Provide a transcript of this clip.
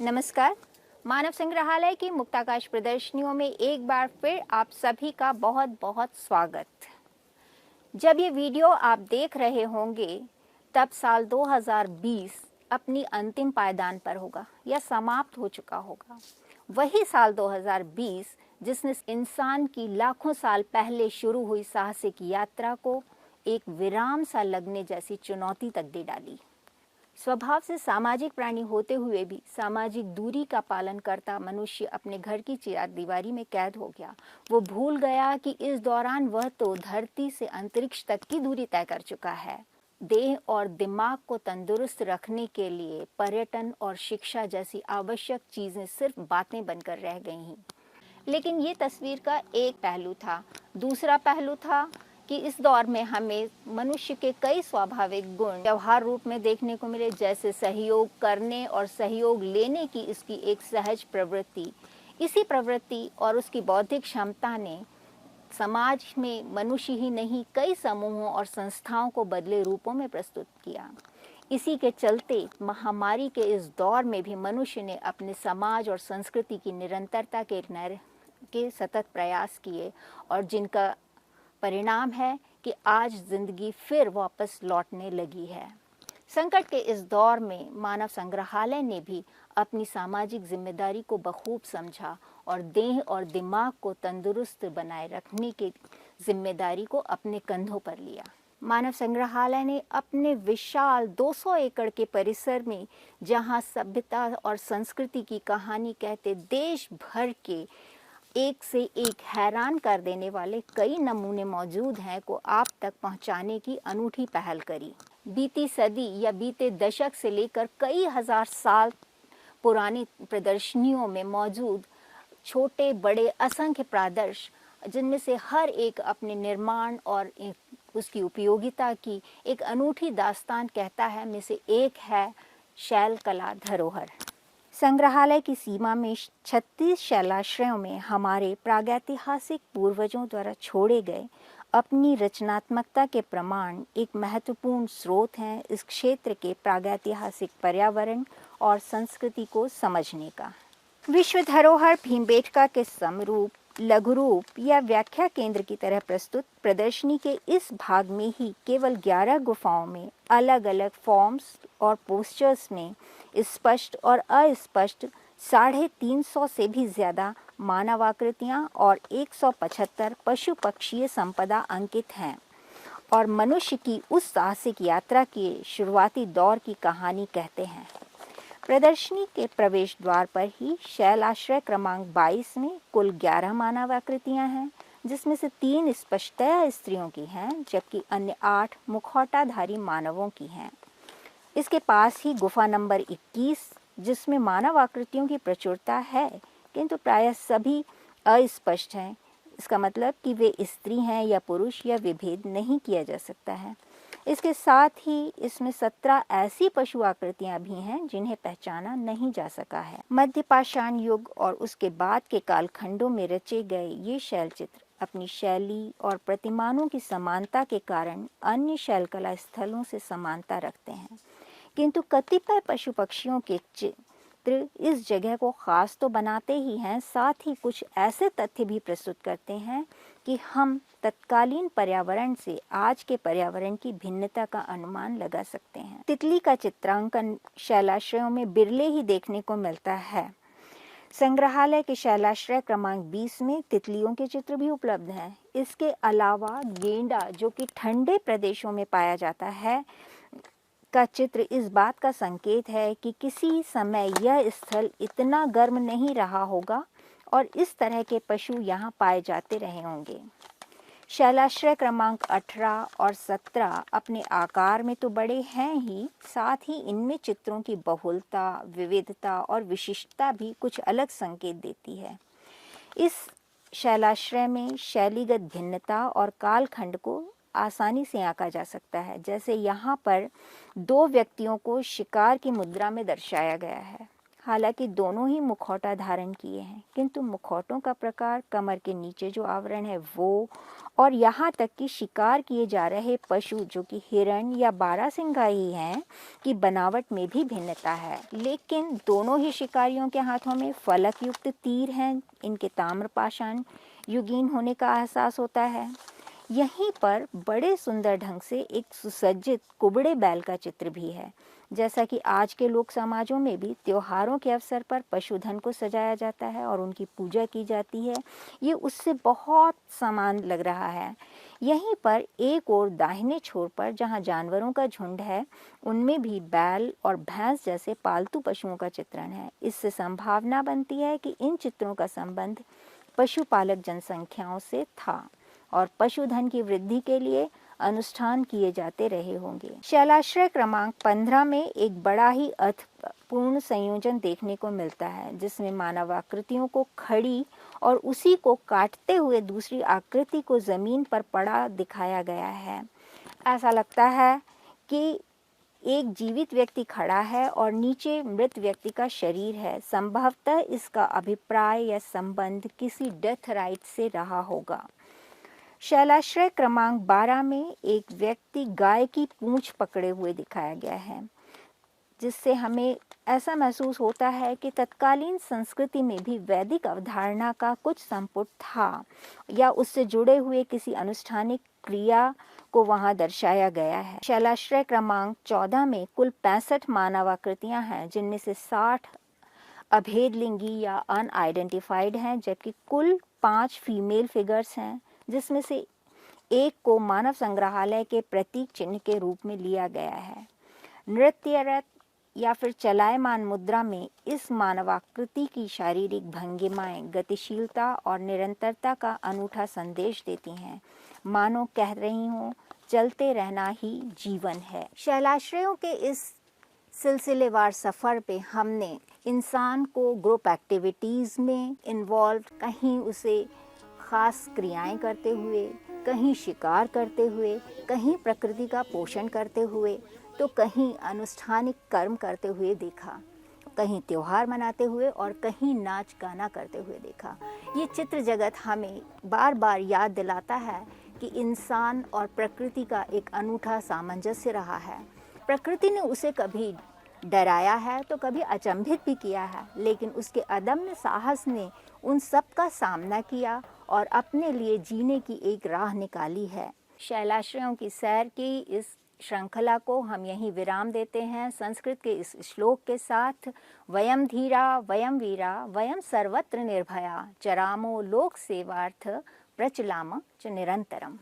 नमस्कार। मानव संग्रहालय की मुक्ताकाश प्रदर्शनियों में एक बार फिर आप सभी का बहुत बहुत स्वागत। जब ये वीडियो आप देख रहे होंगे तब साल 2020 अपनी अंतिम पायदान पर होगा या समाप्त हो चुका होगा। वही साल 2020 जिसने इंसान की लाखों साल पहले शुरू हुई साहसिक यात्रा को एक विराम सा लगने जैसी चुनौती तक दे डाली। स्वभाव से सामाजिक प्राणी होते हुए भी सामाजिक दूरी का पालन करता मनुष्य अपने घर की चारदीवारी में कैद हो गया। वो भूल गया कि इस दौरान वह तो धरती से अंतरिक्ष तक की दूरी तय कर चुका है। देह और दिमाग को तंदुरुस्त रखने के लिए पर्यटन और शिक्षा जैसी आवश्यक चीजें सिर्फ बातें बनकर रह गई। लेकिन ये तस्वीर का एक पहलू था। दूसरा पहलू था कि इस दौर में हमें मनुष्य के कई स्वाभाविक गुण व्यवहार रूप में देखने को मिले, जैसे सहयोग करने और सहयोग लेने की इसकी एक सहज प्रवृत्ति। इसी प्रवृत्ति और उसकी बौद्धिक क्षमता ने समाज में मनुष्य ही नहीं कई समूहों और संस्थाओं को बदले रूपों में प्रस्तुत किया। इसी के चलते महामारी के इस दौर में भी मनुष्य ने अपने समाज और संस्कृति की निरंतरता के सतत प्रयास किए और जिनका परिणाम है कि आज जिंदगी फिर वापस लौटने लगी है। संकट के इस दौर में मानव संग्रहालय ने भी अपनी सामाजिक जिम्मेदारी को बखूब समझा और देह और दिमाग को तंदुरुस्त बनाए रखने की जिम्मेदारी को अपने कंधों पर लिया। मानव संग्रहालय ने अपने विशाल 200 एकड़ के परिसर में, जहां सभ्यता और संस्कृति की कहानी कहते देश भर के एक से एक हैरान कर देने वाले कई नमूने मौजूद हैं, को आप तक पहुंचाने की अनूठी पहल करी। बीती सदी या बीते दशक से लेकर कई हजार साल पुरानी प्रदर्शनियों में मौजूद छोटे बड़े असंख्य प्रादर्श, जिनमें से हर एक अपने निर्माण और उसकी उपयोगिता की एक अनूठी दास्तान कहता है, में से एक है शैल कला धरोहर। संग्रहालय की सीमा में 36 शैलाश्रयों में हमारे प्रागैतिहासिक पूर्वजों द्वारा छोड़े गए अपनी रचनात्मकता के प्रमाण एक महत्वपूर्ण स्रोत हैं इस क्षेत्र के प्रागैतिहासिक पर्यावरण और संस्कृति को समझने का। विश्व धरोहर भीमबेटका के समरूप, लघुरूप या व्याख्या केंद्र की तरह प्रस्तुत प्रदर्शनी के इस भाग में ही केवल 11 गुफाओं में अलग अलग फॉर्म्स और पोस्चर्स में स्पष्ट और अस्पष्ट 350 से भी ज्यादा मानवाकृतियां और 175 पशु पक्षीय संपदा अंकित हैं और मनुष्य की उस साहसिक यात्रा के शुरुआती दौर की कहानी कहते हैं। प्रदर्शनी के प्रवेश द्वार पर ही शैलाश्रय क्रमांक 22 में कुल 11 मानवाकृतियां हैं, जिसमें से 3 स्पष्टतया स्त्रियों की हैं जबकि अन्य 8 मुखौटाधारी मानवों की हैं। इसके पास ही गुफा नंबर 21, जिसमें मानव आकृतियों की प्रचुरता है किंतु प्रायः सभी अस्पष्ट हैं। इसका मतलब कि वे स्त्री हैं या पुरुष या विभेद नहीं किया जा सकता है। इसके साथ ही इसमें 17 ऐसी पशु आकृतियां भी हैं जिन्हें पहचाना नहीं जा सका है। मध्य पाषाण युग और उसके बाद के कालखंडों में रचे गए ये शैल चित्र अपनी शैली और प्रतिमानों की समानता के कारण अन्य शैलकला स्थलों से समानता रखते हैं, किंतु कतिपय पशु पक्षियों के चित्र इस जगह को खास तो बनाते ही हैं, साथ ही कुछ ऐसे तथ्य भी प्रस्तुत करते हैं कि हम तत्कालीन पर्यावरण से आज के पर्यावरण की भिन्नता का अनुमान लगा सकते हैं। तितली का चित्रांकन शैलाश्रयों में बिरले ही देखने को मिलता है। संग्रहालय के शैलाश्रय क्रमांक 20 में तितलियों के चित्र भी उपलब्ध हैं। इसके अलावा गेंडा, जो कि ठंडे प्रदेशों में पाया जाता है, का चित्र इस बात का संकेत है कि किसी समय यह स्थल इतना गर्म नहीं रहा होगा और इस तरह के पशु यहाँ पाए जाते रहे होंगे। शैलाश्रय क्रमांक 18 और 17 अपने आकार में तो बड़े हैं ही, साथ ही इनमें चित्रों की बहुलता, विविधता और विशिष्टता भी कुछ अलग संकेत देती है। इस शैलाश्रय में शैलीगत भिन्नता और कालखंड को आसानी से आंका जा सकता है। जैसे यहाँ पर 2 व्यक्तियों को शिकार की मुद्रा में दर्शाया गया है। हालांकि दोनों ही मुखौटा धारण किए हैं, किंतु मुखौटों का प्रकार, कमर के नीचे जो आवरण है वो, और यहाँ तक कि शिकार किए जा रहे पशु जो कि हिरण या बारहसिंगा ही हैं की बनावट में भी भिन्नता है। लेकिन दोनों ही शिकारियों के हाथों में फलक युक्त तीर हैं। इनके ताम्रपाषाण युगीन होने का एहसास होता है। यहीं पर बड़े सुंदर ढंग से एक सुसज्जित कुबड़े बैल का चित्र भी है। जैसा कि आज के लोक समाजों में भी त्योहारों के अवसर पर पशुधन को सजाया जाता है और उनकी पूजा की जाती है, ये उससे बहुत समान लग रहा है। यहीं पर एक और दाहिने छोर पर जहाँ जानवरों का झुंड है, उनमें भी बैल और भैंस जैसे पालतू पशुओं का चित्रण है। इससे संभावना बनती है कि इन चित्रों का संबंध पशुपालक जनसंख्याओं से था और पशुधन की वृद्धि के लिए अनुष्ठान किए जाते रहे होंगे। शैलाश्रय क्रमांक 15 में एक बड़ा ही अर्थपूर्ण संयोजन देखने को मिलता है, जिसमें मानव आकृतियों को खड़ी और उसी को काटते हुए दूसरी आकृति को जमीन पर पड़ा दिखाया गया है। ऐसा लगता है कि एक जीवित व्यक्ति खड़ा है और नीचे मृत व्यक्ति का शरीर है। संभवतः इसका अभिप्राय या संबंध किसी डेथ राइट से रहा होगा। शैलाश्रय क्रमांक 12 में एक व्यक्ति गाय की पूंछ पकड़े हुए दिखाया गया है, जिससे हमें ऐसा महसूस होता है कि तत्कालीन संस्कृति में भी वैदिक अवधारणा का कुछ संपुट था या उससे जुड़े हुए किसी अनुष्ठानिक क्रिया को वहां दर्शाया गया है। शैलाश्रय क्रमांक 14 में कुल 65 मानवाकृतियां हैं, जिनमें से 60 अभेदलिंगी या अनआइडेंटिफाइड हैं, जबकि कुल 5 फीमेल फिगर्स हैं, जिसमें से एक को मानव संग्रहालय के प्रतीक चिन्ह के रूप में लिया गया है। नृत्यरत या फिर चलायमान मुद्रा में इस मानवाकृति की शारीरिक भंगिमाएं गतिशीलता और निरंतरता का अनूठा संदेश देती हैं, मानो कह रही हूँ चलते रहना ही जीवन है। शैलाश्रयों के इस सिलसिलेवार सफ़र पे हमने इंसान को ग्रुप एक्टिविटीज़ में इन्वॉल्व, कहीं उसे खास क्रियाएं करते हुए, कहीं शिकार करते हुए, कहीं प्रकृति का पोषण करते हुए, तो कहीं अनुष्ठानिक कर्म करते हुए देखा, कहीं त्योहार मनाते हुए और कहीं नाच गाना करते हुए देखा। ये चित्र जगत हमें बार बार याद दिलाता है कि इंसान और प्रकृति का एक अनूठा सामंजस्य रहा है। प्रकृति ने उसे कभी डराया है तो कभी अचंभित भी किया है, लेकिन उसके अदम्य साहस ने उन सब का सामना किया और अपने लिए जीने की एक राह निकाली है। शैलाश्रयों की सैर की इस श्रृंखला को हम यहीं विराम देते हैं संस्कृत के इस श्लोक के साथ। वयम धीरा वयम वीरा वयम सर्वत्र निर्भया चरामो लोक सेवार्थ प्रचलाम च निरंतरम।